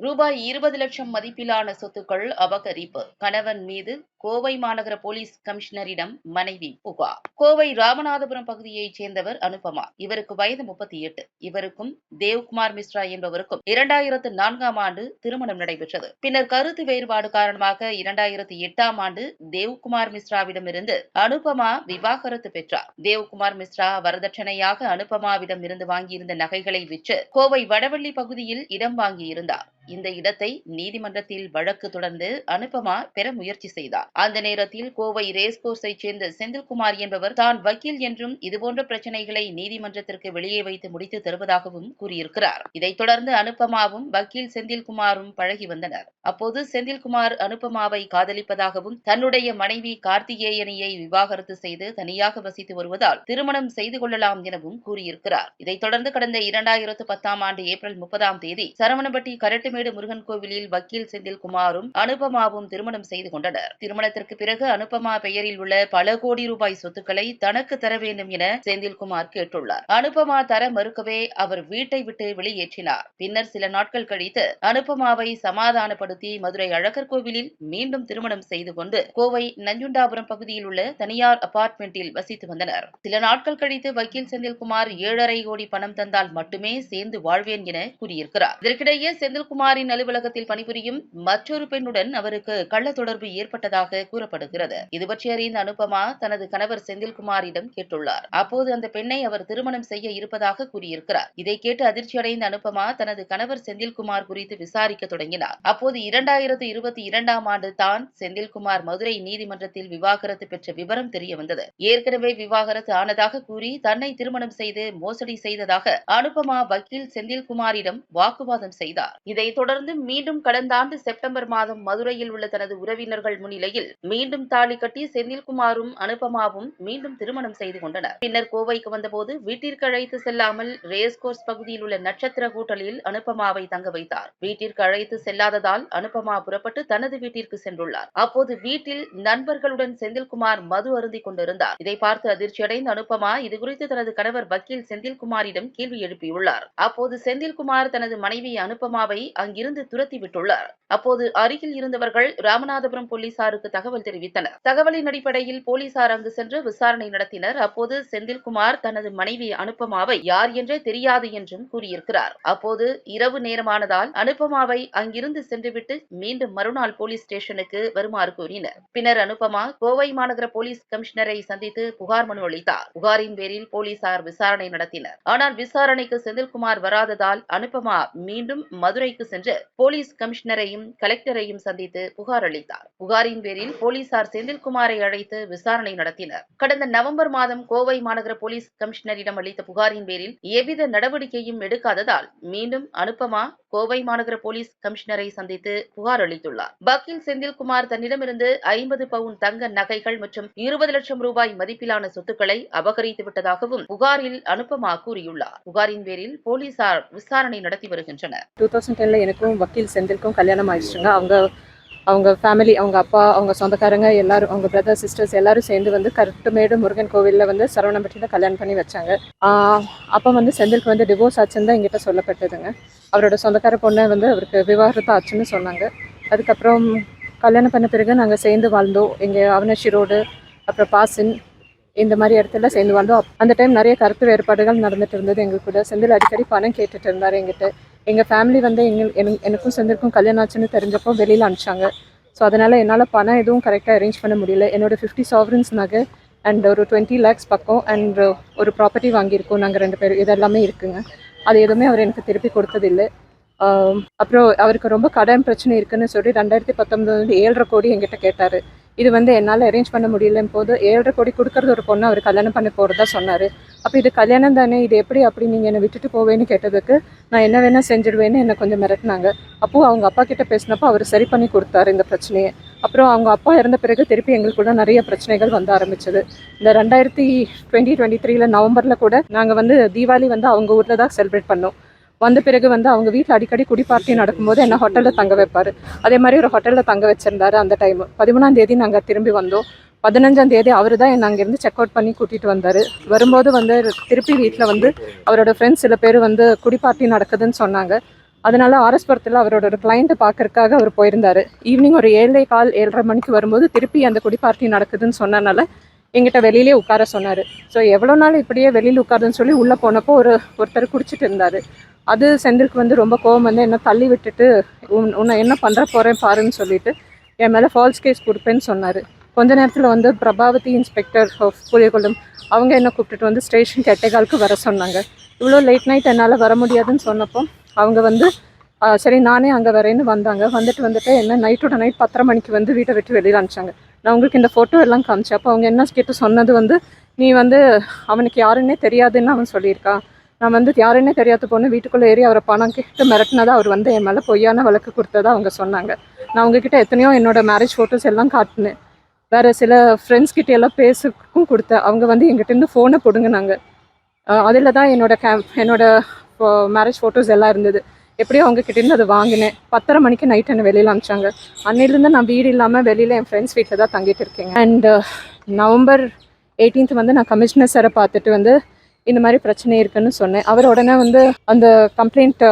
ரூபாய் 20 லட்சம் மதிப்பிலான சொத்துக்கள் அபகரிப்பு. கணவன் மீது கோவை மாநகர போலீஸ் கமிஷனரிடம் மனைவி புகார். கோவை ராமநாதபுரம் பகுதியைச் சேர்ந்தவர் அனுபமா. இவருக்கு வயது 38. இவருக்கும் தேவ்குமார் மிஸ்ரா என்பவருக்கும் 2004ஆம் ஆண்டு திருமணம் நடைபெற்றது. பின்னர் கருத்து வேறுபாடு காரணமாக 2008ஆம் ஆண்டு தேவ்குமார் மிஸ்ராவிடமிருந்து அனுபமா விவாகரத்து பெற்றார். தேவ்குமார் மிஸ்ரா வரதட்சணையாக அனுபமாவிடம் இருந்து வாங்கியிருந்த நகைகளை விற்று கோவை வடவள்ளி பகுதியில் இடம் வாங்கியிருந்தார். இந்த இடத்தை நீதிமன்றத்தில் வழக்கு தொடர்ந்து அனுபமா பெற முயற்சி செய்தார். அந்த நேரத்தில் கோவை ரேஸ்கோர்ஸை சேர்ந்த செந்தில்குமார் என்பவர் தான் வக்கீல் என்றும் இதுபோன்ற பிரச்சனைகளை நீதிமன்றத்திற்கு வெளியே வைத்து முடித்து தருவதாகவும் கூறியிருக்கிறார். இதைத் தொடர்ந்து அனுபமாவும் வக்கீல் செந்தில்குமாரும் பழகி வந்தனர். அப்போது செந்தில்குமார் அனுபமாவை காதலிப்பதாகவும் தன்னுடைய மனைவி கார்த்திகேயனியை விவாகரத்து செய்து தனியாக வசித்து வருவதால் திருமணம் செய்து கொள்ளலாம் எனவும் கூறியிருக்கிறார். இதைத் தொடர்ந்து கடந்த 2010ஆம் ஆண்டு ஏப்ரல் 30ஆம் தேதி சரவணம்பட்டி கரட்டுமேடு முருகன் கோவிலில் வக்கீல் செந்தில்குமாரும் அனுபமாவும் திருமணம் செய்து கொண்டனர். திருமணத்திற்கு பிறகு அனுபமா பெயரில் உள்ள பல கோடி ரூபாய் சொத்துக்களை தனக்கு தர வேண்டும் என செந்தில்குமார் கேட்டுள்ளார். அனுபமா தர மறுக்கவே அவர் வீட்டை விட்டு வெளியேற்றினார். பின்னர் சில நாட்கள் கழித்து அனுபமாவை சமாதானப்படுத்தி மதுரை அழகர் கோவிலில் மீண்டும் திருமணம் செய்து கொண்டு கோவை நஞ்சுண்டாபுரம் பகுதியில் உள்ள தனியார் அபார்ட்மெண்டில் வசித்து வந்தனர். சில நாட்கள் கழித்து வக்கீல் செந்தில்குமார் 7.5 கோடி பணம் தந்தால் மட்டுமே சேர்ந்து வாழ்வேன் என கூறியிருக்கிறார். இதற்கிடையே செந்தில்குமாரின் அலுவலகத்தில் பணிபுரியும் மற்றொரு பெண்ணுடன் அவருக்கு கள்ள தொடர்பு ஏற்பட்டதாக கூறப்படுகிறது. இது பற்றி அறிந்த அனுபமா தனது கணவர் செந்தில்குமாரிடம் கேட்டுள்ளார். அப்போது அந்த பெண்ணை அவர் திருமணம் செய்ய இருப்பதாக கூறியிருக்கிறார். இதை கேட்டு அதிர்ச்சியடைந்த அனுபமா தனது கணவர் செந்தில்குமார் குறித்து விசாரிக்க தொடங்கினார். அப்போது 2022ஆம் ஆண்டு தான் செந்தில்குமார் மதுரை நீதிமன்றத்தில் விவாகரத்து பெற்ற விவரம் தெரிய வந்தது. ஏற்கனவே விவாகரத்து ஆனதாக கூறி தன்னை திருமணம் செய்து மோசடி செய்ததாக அனுபமா வக்கீல் செந்தில்குமாரிடம் வாக்குவாதம் செய்தார். இதைத் தொடர்ந்து மீண்டும் கடந்த ஆண்டு செப்டம்பர் மாதம் மதுரையில் உள்ள தனது உறவினர்கள் முன்னிலையில் மீண்டும் தாலி கட்டி செந்தில்குமாரும் அனுபமாவும் மீண்டும் திருமணம் செய்து கொண்டனர். பின்னர் கோவைக்கு வந்தபோது வீட்டிற்கு அழைத்து செல்லாமல் ரேஸ்கோர்ஸ் பகுதியில் உள்ள நட்சத்திர ஹோட்டலில் அனுபமாவை தங்க வைத்தார். வீட்டிற்கு அழைத்து செல்லாததால் அனுபமா புறப்பட்டு தனது வீட்டிற்கு சென்றுள்ளார். அப்போது வீட்டில் நண்பர்களுடன் செந்தில்குமார் மது அருந்திக் கொண்டிருந்தார். இதை பார்த்து அதிர்ச்சியடைந்த அனுபமா இதுகுறித்து தனது கணவர் வக்கீல் செந்தில்குமாரிடம் கேள்வி எழுப்பியுள்ளார். அப்போது செந்தில்குமார் தனது மனைவி அனுபமாவை அங்கிருந்து துரத்தி விட்டுள்ளார். அப்போது அருகில் இருந்தவர்கள் ராமநாதபுரம் போலீசாருக்கு தகவல் தெரிவித்தனர். தகவலின் அடிப்படையில் போலீசார் அங்கு சென்று விசாரணை நடத்தினர். அப்போது செந்தில்குமார் தனது மனைவி அனுபமாவை யார் என்றே தெரியாது என்றும் கூறியிருக்கிறார். அப்போது இரவு நேரமானதால் அனுபமாவை அங்கிருந்து சென்றுவிட்டு மீண்டும் மறுநாள் போலீஸ் ஸ்டேஷனுக்கு வருமாறு கூறினர். பின்னர் அனுபமா கோவை மாநகர போலீஸ் கமிஷனரை சந்தித்து புகார் மனு அளித்தார். புகாரின் பேரில் போலீசார் விசாரணை நடத்தினர். ஆனால் விசாரணைக்கு செந்தில்குமார் வராததால் அனுபமா மீண்டும் மதுரைக்கு சென்று போலீஸ் கமிஷனரையும் கலெக்டரையும் சந்தித்து புகார் அளித்தார். புகாரின் பேரில் போலீசார் செந்தில்குமாரை அழைத்து விசாரணை நடத்தினர். கடந்த நவம்பர் மாதம் கோவை மாநகர போலீஸ் கமிஷனரிடம் அளித்த புகாரின் பேரில் எவ்வித நடவடிக்கையும் எடுக்காததால் மீண்டும் அனுபமா கோவை மாநகர போலீஸ் கமிஷனரை சந்தித்து புகார் அளித்துள்ளார். வக்கீல் செந்தில்குமார் தன்னிடமிருந்து 50 பவுன் தங்க நகைகள் மற்றும் 20 லட்சம் ரூபாய் மதிப்பிலான சொத்துக்களை அபகரித்து விட்டதாகவும் புகாரில் அனுபமா கூறியுள்ளார். புகாரின் பேரில் போலீசார் விசாரணை நடத்தி வருகின்றனர். 2010 எனக்கும் வக்கீல் செந்தில்க்கும் கல்யாணம் ஆயிடுச்சுங்க. அவங்க ஃபேமிலி, அவங்க அப்பா, அவங்க சொந்தக்காரங்க எல்லாரும், அவங்க பிரதர் சிஸ்டர்ஸ் எல்லாரும் சேர்ந்து வந்து கரட்டுமேடு முருகன் கோவிலில் வந்து சரவணம்பட்டியில் கல்யாணம் பண்ணி வச்சாங்க. அப்போ வந்து செந்திலுக்கு வந்து டிவோர்ஸ் ஆச்சுன்னு தான் எங்கிட்ட சொல்லப்பட்டதுங்க. அவரோட சொந்தக்கார பொண்ணை வந்து அவருக்கு விவாகரத்து ஆச்சுன்னு சொன்னாங்க. அதுக்கப்புறம் கல்யாணம் பண்ண பிறகு நாங்கள் சேர்ந்து வாழ்ந்தோம். எங்கள் அவனஷி ரோடு, அப்புறம் பாசின், இந்த மாதிரி இடத்துல சேர்ந்து வாழ்ந்தோம். அந்த டைம் நிறைய கருத்து வேறுபாடுகள் நடந்துட்டு இருந்தது எங்களுக்கு கூட. செந்தில் அடிக்கடி பணம் கேட்டுட்டு இருந்தார் எங்கிட்ட. எங்கள் ஃபேமிலி வந்து எனக்கும் செந்திலுக்கும் கல்யாணம் ஆச்சுன்னு தெரிஞ்சப்போ வெளியில் அனுப்பிச்சாங்க. ஸோ அதனால் என்னால் பணம் எதுவும் கரெக்டாக அரேஞ்ச் பண்ண முடியல. என்னோட 50 sovereigns நகை அண்ட் ஒரு 20 lakhs பக்கம் அண்ட் ஒரு ப்ராப்பர்ட்டி வாங்கியிருக்கோம் நாங்கள் 2 பேர். இதெல்லாமே இருக்குங்க. அது எதுவுமே அவர் எனக்கு திருப்பி கொடுத்ததில்லை. அப்புறம் அவருக்கு ரொம்ப கடன் பிரச்சனை இருக்குன்னு சொல்லி 2019 7.5 கோடி என்கிட்ட கேட்டார். இது வந்து என்னால் அரேஞ்ச் பண்ண முடியலன்னு போது 7.5 கோடி கொடுக்கறது ஒரு பொண்ணு அவர் கல்யாணம் பண்ண போகிறதா சொன்னார். அப்போ இது கல்யாணம் தானே, இது எப்படி அப்படி நீங்கள் என்னை விட்டுட்டு போவேன்னு கேட்டதுக்கு நான் என்ன வேணால் செஞ்சிடுவேன்னு என்னை கொஞ்சம் மிரட்டினாங்க. அப்போது அவங்க அப்பா கிட்ட பேசினப்போ அவர் சரி பண்ணி கொடுத்தாரு இந்த பிரச்சனையை. அப்புறம் அவங்க அப்பா இறந்த பிறகு திருப்பி எங்களுக்குள்ள நிறைய பிரச்சனைகள் வந்து ஆரம்பிச்சது. இந்த 2023 நவம்பரில் கூட நாங்கள் வந்து தீபாவளி வந்து அவங்க ஊரில் தான் செலிப்ரேட் பண்ணோம். வந்த பிறகு வந்து அவங்க வீட்டில் அடிக்கடி குடி பார்ட்டி நடக்கும்போது என்ன ஹோட்டலில் தங்க வைப்பார். அதே மாதிரி ஒரு ஹோட்டலில் தங்க வச்சிருந்தாரு. அந்த டைம் 13ஆம் தேதி நாங்கள் திரும்பி வந்தோம். 15ஆம் தேதி அவர் தான் என்னை அங்கேருந்து செக் அவுட் பண்ணி கூட்டிகிட்டு வந்தார். வரும்போது வந்து திருப்பி வீட்டில் வந்து அவரோட ஃப்ரெண்ட்ஸ் சில பேர் வந்து குடி பார்ட்டி நடக்குதுன்னு சொன்னாங்க. அதனால ஆர்எஸ்புரத்தில் அவரோட ஒரு கிளைண்ட்டை பார்க்கறதுக்காக அவர் போயிருந்தார். ஈவினிங் ஒரு 7:15 7:30 மணிக்கு வரும்போது திருப்பி அந்த குடி பார்ட்டி நடக்குதுன்னு சொன்னனால எங்கிட்ட வெளியிலே உட்கார சொன்னார். ஸோ எவ்வளோ நாள் இப்படியே வெளியில் உட்காருன்னு சொல்லி உள்ளே போனப்போ ஒருத்தர் குடிச்சிட்டு இருந்தார். அது செந்திலுக்கு வந்து ரொம்ப கோவம் வந்து என்ன தள்ளி விட்டுட்டு உன்னை என்ன பண்ணுற போகிறேன் பாருன்னு சொல்லிட்டு என் மேலே ஃபால்ஸ் கேஸ் கொடுப்பேன்னு சொன்னார். கொஞ்ச நேரத்தில் வந்து பிரபாவதி இன்ஸ்பெக்டர் ஆஃப் புலியகுளம் அவங்க என்ன கூப்பிட்டுட்டு வந்து ஸ்டேஷனுக்கு 8:15க்கு வர சொன்னாங்க. இவ்வளோ லேட் நைட் என்னால் வர முடியாதுன்னு சொன்னப்போ அவங்க வந்து சரி நானே அங்கே வரேன்னு வந்தாங்க. வந்துட்டு என்ன நைட்டோட நைட் 10:30 மணிக்கு வந்து வீட்டை விட்டு வெளியில் அனுப்பிச்சாங்க. நான் உங்களுக்கு இந்த ஃபோட்டோ எல்லாம் காமிச்சேன். அப்போ அவங்க என்ன கேட்டு சொன்னது வந்து நீ வந்து அவனுக்கு யாருன்னே தெரியாதுன்னு அவன் சொல்லியிருக்கான். நான் வந்து யாருன்னே தெரியாத பொண்ணு வீட்டுக்குள்ளே ஏறி அவரை பணம் கேட்டு மிரட்டினதா அவர் வந்து என் மேலே பொய்யான வழக்கு கொடுத்ததா அவங்க சொன்னாங்க. நான் அவங்கக்கிட்ட எத்தனையோ என்னோட மேரேஜ் ஃபோட்டோஸ் எல்லாம் காட்டினேன். வேறு சில ஃப்ரெண்ட்ஸ் கிட்ட எல்லாம் பேசுக்கும் கொடுத்தேன். அவங்க வந்து எங்கிட்டேருந்து ஃபோனை பிடுங்கினாங்க. அதில் தான் என்னோட மேரேஜ் ஃபோட்டோஸ் எல்லாம் இருந்தது. எப்படியோ அவங்கக்கிட்டேருந்து அதை வாங்கினேன். 10:30 மணிக்கு நைட் என்னை வெளியில் அனுப்பிச்சாங்க. அன்னையிலேருந்து நான் வீடு இல்லாமல் வெளியில் என் ஃப்ரெண்ட்ஸ் வீட்டில் தான் தங்கிட்டு இருக்கேங்க. அண்ட் November 18th வந்து நான் கமிஷனர் சாரை பார்த்துட்டு வந்து இந்த மாதிரி பிரச்சனை இருக்குன்னு சொன்னேன். அவர் உடனே வந்து அந்த கம்ப்ளைண்ட்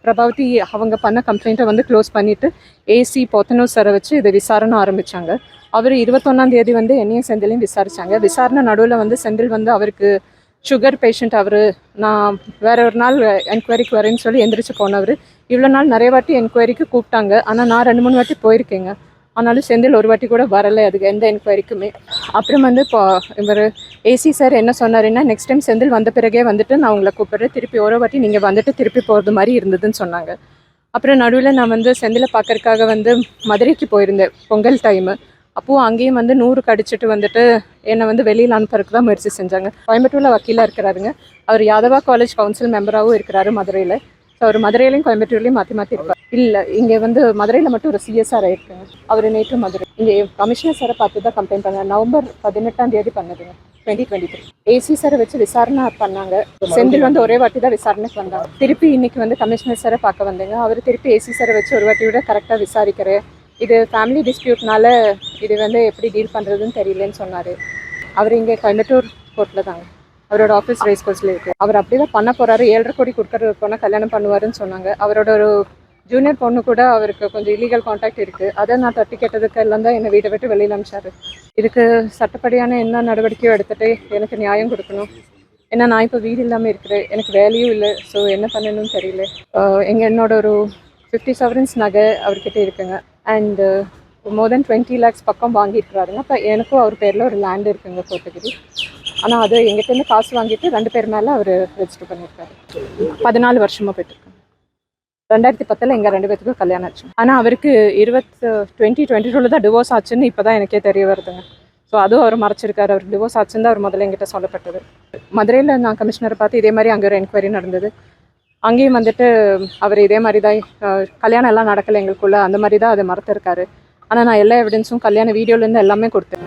பிரபாவதி அவங்க பண்ண கம்ப்ளைண்ட்டை வந்து க்ளோஸ் பண்ணிவிட்டு ஏசி போத்தனூர் சாரை வச்சு இதை விசாரணை ஆரம்பித்தாங்க. அவர் 21ஆம் தேதி வந்து என்னையும் செந்திலையும் விசாரித்தாங்க. விசாரணை நடுவில் வந்து செந்தில் வந்து அவருக்கு சுகர் பேஷண்ட் அவர், நான் வேற ஒரு நாள் என்கொயரிக்கு வரேன்னு சொல்லி எந்திரிச்சு போனவர். இவ்வளோ நாள் நிறைய வாட்டி என்கொயரிக்கு கூப்பிட்டாங்க. ஆனால் நான் 2-3 வாட்டி போயிருக்கேங்க. ஆனாலும் செந்தில் ஒரு வாட்டி கூட வரலை அதுக்கு எந்த என்கொயரிக்குமே. அப்புறம் வந்து இப்போ இவர் ஏசி சார் என்ன சொன்னாருன்னா நெக்ஸ்ட் டைம் செந்தில் வந்த பிறகே வந்துட்டு நான் உங்களை கூப்பிட்றேன், திருப்பி ஒரு வாட்டி நீங்கள் வந்துட்டு திருப்பி போகிறது மாதிரி இருந்ததுன்னு சொன்னாங்க. அப்புறம் நடுவில் நான் வந்து செந்திலை பார்க்கறதுக்காக வந்து மதுரைக்கு போயிருந்தேன் பொங்கல் டைமு. அப்போது அங்கேயும் வந்து 100 கடிச்சிட்டு வந்துட்டு என்னை வந்து வெளியில் அனுப்புறதுக்கு தான் முயற்சி செஞ்சாங்க. கோயம்புத்தூரில் வக்கீலாக இருக்கிறாருங்க. அவர் யாதவா காலேஜ் கவுன்சில் மெம்பராகவும் இருக்கிறாரு மதுரையில். ஸோ அவர் மதுரையிலையும் கோயம்புத்தூர்லேயும் மாற்றி இருப்பார். இல்லை இங்கே வந்து மதுரையில் மட்டும் ஒரு சிஎஸ்ஆர் ஆயிருக்குங்க. அவர் நேற்று மதுரை இங்கே கமிஷனர் சாரை பார்த்து தான் கம்ப்ளைண்ட் பண்ணாங்க. November 18ஆம் தேதி பண்ணதுங்க 2023. ஏசி சாரை வச்சு விசாரணை பண்ணாங்க. செந்தில் வந்து ஒரே வாட்டி தான் விசாரணைக்கு வந்தாங்க. திருப்பி இன்னைக்கு வந்து கமிஷனர் சாரை பார்க்க வந்தேங்க. அவர் திருப்பி ஏசி சாரை வச்சு ஒரு வாட்டி விட கரெக்டாக விசாரிக்கிறேன், இது ஃபேமிலி டிஸ்பியூட்னால இது வந்து எப்படி டீல் பண்ணுறதுன்னு தெரியலன்னு சொன்னார். அவர் இங்கே கோயம்புத்தூர் கோர்ட்டில் தாங்க, அவரோட ஆஃபீஸ் ரைஸ் கோர்ஸில் இருக்குது. அவர் அப்படி தான் பண்ண போகிறாரு. 7.5 கோடி கொடுக்குறது போனால் கல்யாணம் பண்ணுவாருன்னு சொன்னாங்க. அவரோட ஒரு ஜூனியர் பொண்ணு கூட அவருக்கு கொஞ்சம் இல்லீகல் கான்டாக்ட் இருக்குது. அதை நான் தட்டி கேட்டதுக்கு எல்லாம் தான் என்னை வீட்டை விட்டு வெளியில் அனுப்பிச்சாரு. இதுக்கு சட்டப்படியான என்ன நடவடிக்கையும் எடுத்துகிட்டு எனக்கு நியாயம் கொடுக்கணும். ஏன்னா நான் இப்போ வீடு இல்லாமல் இருக்கிறேன், எனக்கு வேலையும் இல்லை. ஸோ என்ன பண்ணணும்னு தெரியல. என்னோட ஒரு 50 sovereigns நகை அவர்கிட்ட இருக்குங்க. அண்டு மோர் தென் 20 lakhs பக்கம் வாங்கியிருக்கிறாருங்க. இப்போ எனக்கும் அவர் பேரில் ஒரு லேண்ட் இருக்குங்க கோத்தகிரி. ஆனால் அது எங்கிட்டேருந்து காசு வாங்கிட்டு 2 பேர் மேலே அவர் ரெஜிஸ்டர் பண்ணியிருக்காரு. 14 வருஷமாக போயிட்டுருக்காங்க. 2010 எங்கள் 2 பேத்துக்கும் கல்யாணம் ஆச்சு. ஆனால் அவருக்கு 2022 தான் டிவோர்ஸ் ஆச்சுன்னு இப்போ தான் எனக்கே தெரிய வருதுங்க. ஸோ அதுவும் அவர் மறைச்சிருக்காரு. அவர் டிவோர்ஸ் ஆச்சுன்னு தான் அவர் முதல்ல எங்கிட்ட சொல்லப்பட்டது. மதுரையில் நான் கமிஷனரை பார்த்து இதே மாதிரி அங்கே ஒரு என்கொயரி நடந்தது. அங்கேயும் வந்துட்டு அவர் இதே மாதிரி தான் கல்யாணம் எல்லாம் நடக்கலை எங்களுக்குள்ள, அந்த மாதிரி தான் அதை மறந்துருக்காரு. ஆனால் நான் எல்லா எவிடன்ஸும் கல்யாண வீடியோலேருந்து எல்லாமே கொடுத்தேன்.